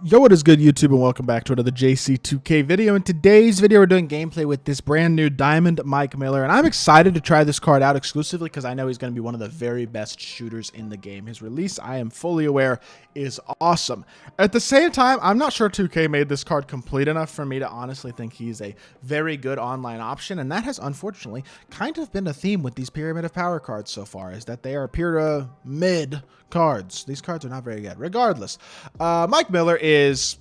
Yo, what is good, YouTube, and welcome back to another JC2K video. In today's video, we're doing gameplay with this brand new Diamond Mike Miller, and I'm excited to try this card out exclusively because I know he's going to be one of the very best shooters in the game. His release, I am fully aware, is awesome. At the same time, I'm not sure 2K made this card complete enough for me to honestly think he's a very good online option, and that has unfortunately kind of been a theme with these Pyramid of Power cards so far, is that they are pyramid cards. These cards are not very good. Regardless, Mike Miller is,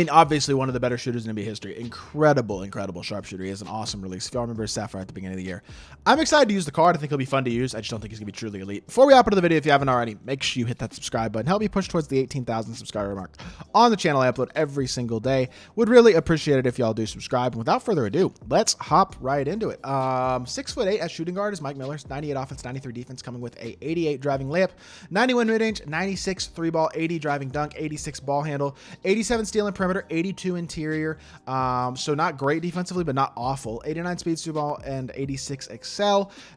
obviously one of the better shooters in NBA history. Incredible sharpshooter. He has an awesome release. If y'all remember his Sapphire at the beginning of the year. I'm excited to use the card. I think he'll be fun to use. I just don't think he's going to be truly elite. Before we hop into the video, if you haven't already, make sure you hit that subscribe button. Help me push towards the 18,000 subscriber mark on the channel. I upload every single day. Would really appreciate it if y'all do subscribe. And without further ado, let's hop right into it. 6'8" at shooting guard is Mike Miller. 98 offense, 93 defense, coming with a 88 driving layup, 91 mid-range, 96 three ball, 80 driving dunk, 86 ball handle, 87 steal and perimeter, 82 interior. So not great defensively, but not awful. 89 speed, two ball, and 86 excel.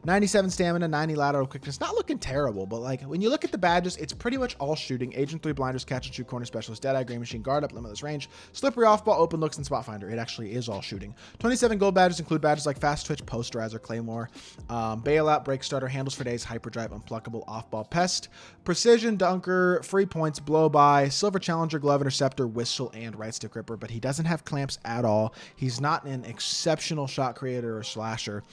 97 stamina, 90 lateral quickness. Not looking terrible, but like when you look at the badges, it's pretty much all shooting. Agent 3 blinders, catch and shoot, corner specialist, dead eye, green machine, guard up, limitless range, slippery off ball, open looks, and spot finder. It actually is all shooting. 27 gold badges include badges like fast twitch, posterizer, claymore, bailout, break starter, handles for days, hyperdrive, unpluckable, off ball pest, precision dunker, free points, blow by, silver challenger, glove interceptor, whistle, and right stick gripper. But he doesn't have clamps at all. He's not an exceptional shot creator or slasher.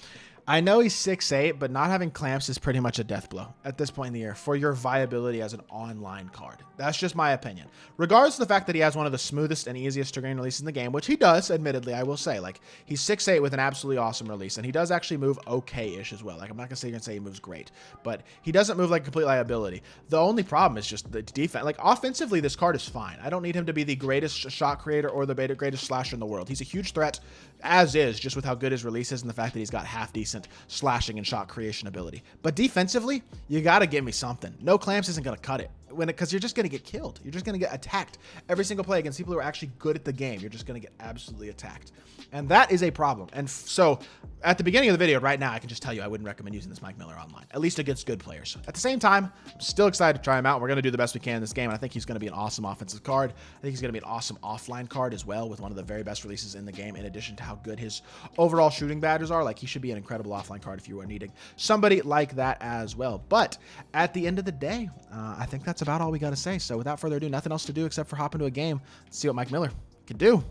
I know he's 6'8", but not having clamps is pretty much a death blow at this point in the year for your viability as an online card. That's just my opinion. Regardless of the fact that he has one of the smoothest and easiest to gain releases in the game, which he does, admittedly, I will say. Like, he's 6'8" with an absolutely awesome release, and he does actually move okay-ish as well. Like, I'm not going to say he moves great, but he doesn't move like a complete liability. The only problem is just the defense. Like, offensively, this card is fine. I don't need him to be the greatest shot creator or the greatest slasher in the world. He's a huge threat, as is, just with how good his release is and the fact that he's got half-decent slashing and shot creation ability. But defensively, you got to give me something. No clamps isn't going to cut it. Because you're just going to get killed. You're just going to get attacked every single play against people who are actually good at the game. You're just going to get absolutely attacked. And that is a problem. And so at the beginning of the video right now, I can just tell you I wouldn't recommend using this Mike Miller online, at least against good players. At the same time, I'm still excited to try him out. We're going to do the best we can in this game. And I think he's going to be an awesome offensive card. I think he's going to be an awesome offline card as well, with one of the very best releases in the game, in addition to how good his overall shooting badges are. Like, he should be an incredible offline card if you are needing somebody like that as well. But at the end of the day, I think that's about all we got to say. So without further ado, nothing else to do except for hop into a game and see what Mike Miller can do.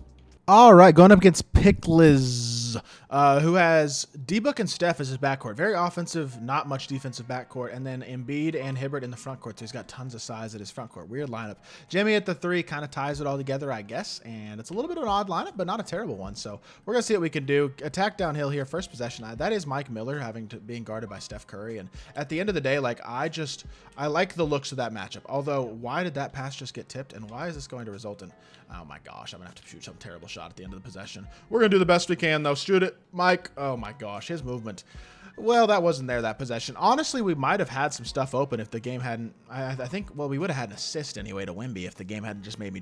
All right, going up against Pickles, who has D-Book and Steph as his backcourt. Very offensive, not much defensive backcourt. And then Embiid and Hibbert in the front court. So he's got tons of size at his front court. Weird lineup. Jimmy at the 3 kind of ties it all together, I guess. And it's a little bit of an odd lineup, but not a terrible one. So we're going to see what we can do. Attack downhill here. First possession. That is Mike Miller being guarded by Steph Curry. And at the end of the day, like, I like the looks of that matchup. Although, why did that pass just get tipped? And why is this going to result in... Oh my gosh, I'm going to have to shoot some terrible shot at the end of the possession. We're going to do the best we can, though. Shoot it, Mike. Oh my gosh, his movement. Well, that wasn't there, that possession. Honestly, we might have had some stuff open if the game hadn't... I think, well, we would have had an assist anyway to Wemby if the game hadn't just made me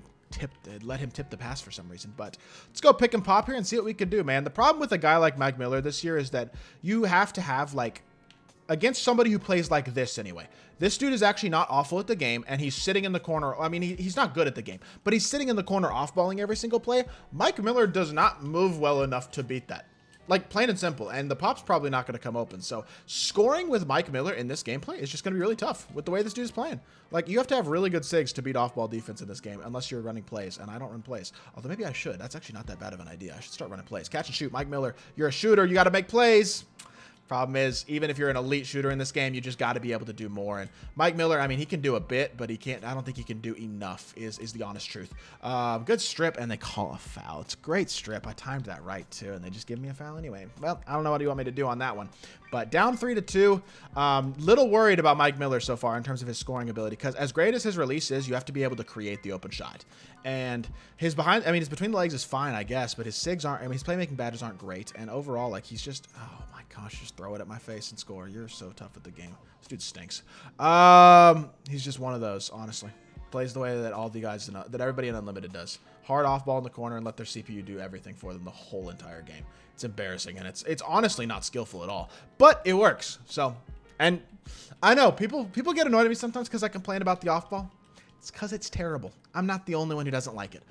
let him tip the pass for some reason. But let's go pick and pop here and see what we can do, man. The problem with a guy like Mike Miller this year is that you have to have, like... Against somebody who plays like this anyway. This dude is actually not awful at the game, and he's sitting in the corner. I mean, he's not good at the game, but he's sitting in the corner off-balling every single play. Mike Miller does not move well enough to beat that. Like, plain and simple, and the pop's probably not going to come open. So scoring with Mike Miller in this gameplay is just going to be really tough with the way this dude is playing. Like, you have to have really good SIGs to beat off-ball defense in this game, unless you're running plays, and I don't run plays. Although maybe I should. That's actually not that bad of an idea. I should start running plays. Catch and shoot. Mike Miller, you're a shooter. You got to make plays. Problem is, even if you're an elite shooter in this game, you just got to be able to do more. And Mike Miller, I mean, he can do a bit, but he can't. I don't think he can do enough. Is the honest truth. Good strip, and they call a foul. It's a great strip. I timed that right too, and they just give me a foul anyway. Well, I don't know what you want me to do on that one. But down 3-2. Little worried about Mike Miller so far in terms of his scoring ability, because as great as his release is, you have to be able to create the open shot. And his his between the legs is fine, I guess, but his SIGs aren't. I mean, his playmaking badges aren't great, and overall, like, he's just, oh my gosh, just throw it at my face and score. You're so tough at the game. This dude stinks. He's just one of those, honestly. Plays the way that all the guys that everybody in Unlimited does. Hard off ball in the corner and let their CPU do everything for them the whole entire game. It's embarrassing, and it's honestly not skillful at all, but it works. So, and I know people get annoyed at me sometimes because I complain about the off ball. It's because it's terrible. I'm not the only one who doesn't like it.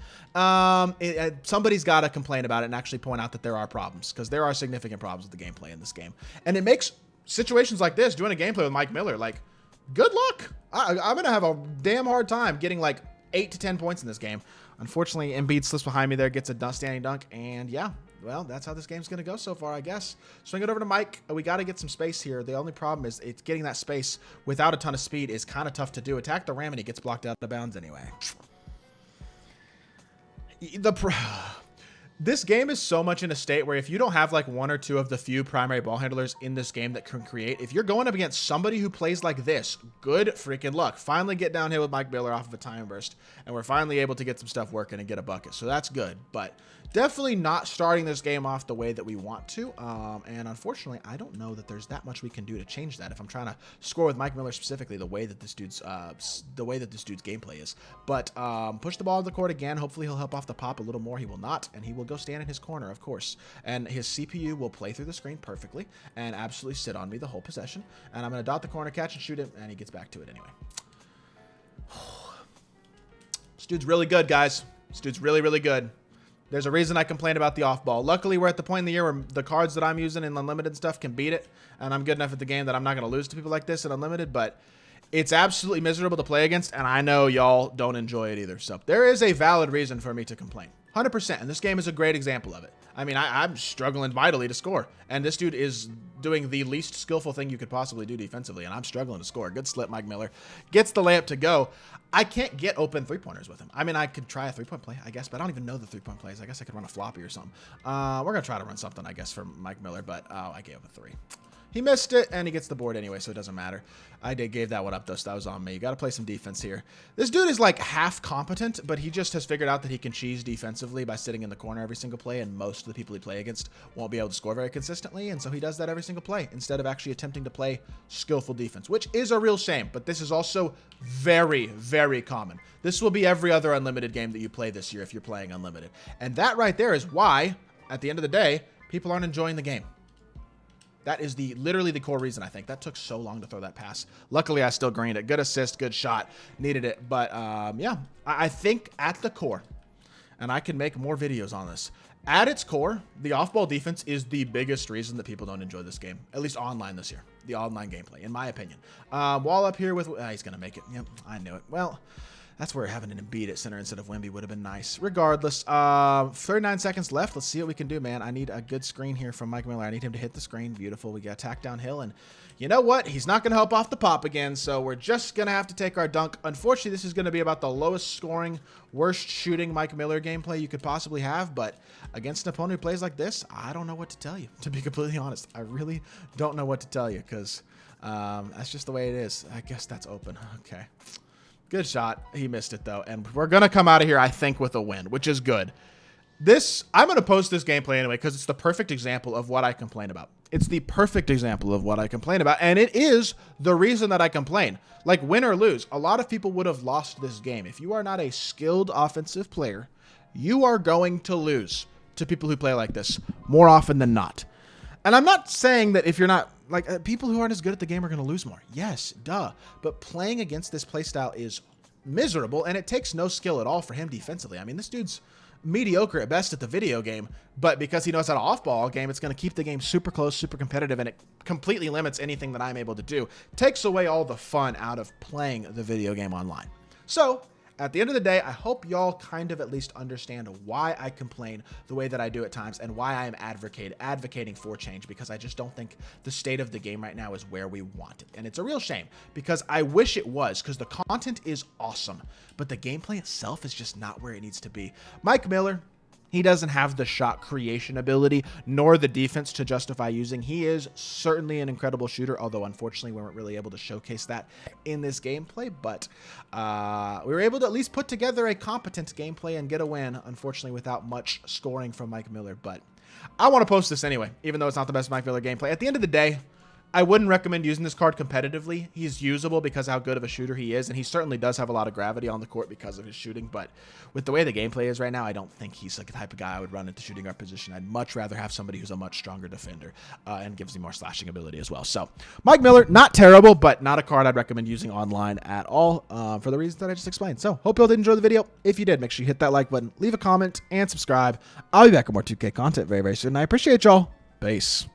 Somebody's got to complain about it and actually point out that there are problems, because there are significant problems with the gameplay in this game. And it makes situations like this, doing a gameplay with Mike Miller, like, good luck. I'm going to have a damn hard time getting like 8 to 10 points in this game. Unfortunately, Embiid slips behind me there, gets a standing dunk, and yeah, well, that's how this game's going to go so far, I guess. Swing it over to Mike. We got to get some space here. The only problem is it's getting that space without a ton of speed is kind of tough to do. Attack the ram, and he gets blocked out of bounds anyway. This game is so much in a state where if you don't have like one or two of the few primary ball handlers in this game that can create, if you're going up against somebody who plays like this, good freaking luck. Finally get downhill with Mike Miller off of a time burst, and we're finally able to get some stuff working and get a bucket. So that's good, but definitely not starting this game off the way that we want to. And unfortunately, I don't know that there's that much we can do to change that if I'm trying to score with Mike Miller specifically the way that this dude's gameplay is. But push the ball to the court again. Hopefully he'll help off the pop a little more. He will not, and he will go stand in his corner, of course. And his CPU will play through the screen perfectly and absolutely sit on me the whole possession. And I'm going to dot the corner, catch and shoot him, and he gets back to it anyway. This dude's really good, guys. This dude's really, really good. There's a reason I complain about the off ball. Luckily, we're at the point in the year where the cards that I'm using in Unlimited stuff can beat it, and I'm good enough at the game that I'm not going to lose to people like this in Unlimited, but it's absolutely miserable to play against, and I know y'all don't enjoy it either. So there is a valid reason for me to complain. 100%, and this game is a great example of it. I mean, I'm struggling mightily to score, and this dude is doing the least skillful thing you could possibly do defensively, and I'm struggling to score. Good slip, Mike Miller. Gets the layup to go. I can't get open three-pointers with him. I mean, I could try a three-point play, I guess, but I don't even know the three-point plays. I guess I could run a floppy or something. We're going to try to run something, I guess, for Mike Miller, but I gave up a three. He missed it, and he gets the board anyway, so it doesn't matter. I gave that one up, though, so that was on me. You got to play some defense here. This dude is, like, half competent, but he just has figured out that he can cheese defensively by sitting in the corner every single play, and most of the people he play against won't be able to score very consistently, and so he does that every single play instead of actually attempting to play skillful defense, which is a real shame, but this is also very, very common. This will be every other Unlimited game that you play this year if you're playing Unlimited. And that right there is why, at the end of the day, people aren't enjoying the game. That is literally the core reason, I think. That took so long to throw that pass. Luckily, I still greened it. Good assist, good shot. Needed it. But, yeah, I think at the core, and I can make more videos on this, at its core, the off-ball defense is the biggest reason that people don't enjoy this game, at least online this year. The online gameplay, in my opinion. Wall up here with... he's going to make it. Yep, I knew it. Well... That's where having an Embiid at center instead of Wemby would have been nice. Regardless, 39 seconds left. Let's see what we can do, man. I need a good screen here from Mike Miller. I need him to hit the screen. Beautiful. We got attack downhill, and you know what? He's not going to help off the pop again, so we're just going to have to take our dunk. Unfortunately, this is going to be about the lowest scoring, worst shooting Mike Miller gameplay you could possibly have, but against an opponent who plays like this, I don't know what to tell you, to be completely honest. I really don't know what to tell you, because that's just the way it is. I guess that's open. Okay. Good shot. He missed it, though. And we're going to come out of here, I think, with a win, which is good. I'm going to post this gameplay anyway because it's the perfect example of what I complain about. It's the perfect example of what I complain about, and it is the reason that I complain. Like, win or lose, a lot of people would have lost this game. If you are not a skilled offensive player, you are going to lose to people who play like this more often than not. And I'm not saying that if you're not... Like, people who aren't as good at the game are going to lose more. Yes, duh. But playing against this playstyle is miserable, and it takes no skill at all for him defensively. I mean, this dude's mediocre at best at the video game, but because he knows how to off-ball game, it's going to keep the game super close, super competitive, and it completely limits anything that I'm able to do. Takes away all the fun out of playing the video game online. So... at the end of the day, I hope y'all kind of at least understand why I complain the way that I do at times and why I am advocating for change, because I just don't think the state of the game right now is where we want it. And it's a real shame because I wish it was, because the content is awesome, but the gameplay itself is just not where it needs to be. Mike Miller, he doesn't have the shot creation ability nor the defense to justify using. He is certainly an incredible shooter, although unfortunately we weren't really able to showcase that in this gameplay. But we were able to at least put together a competent gameplay and get a win, unfortunately without much scoring from Mike Miller. But I want to post this anyway, even though it's not the best Mike Miller gameplay. At the end of the day, I wouldn't recommend using this card competitively. He's usable because how good of a shooter he is, and he certainly does have a lot of gravity on the court because of his shooting, but with the way the gameplay is right now, I don't think he's like the type of guy I would run into shooting guard position. I'd much rather have somebody who's a much stronger defender and gives me more slashing ability as well. So Mike Miller, not terrible, but not a card I'd recommend using online at all for the reasons that I just explained. So hope you all did enjoy the video. If you did, make sure you hit that like button, leave a comment, and subscribe. I'll be back with more 2K content very, very soon. I appreciate y'all. Peace.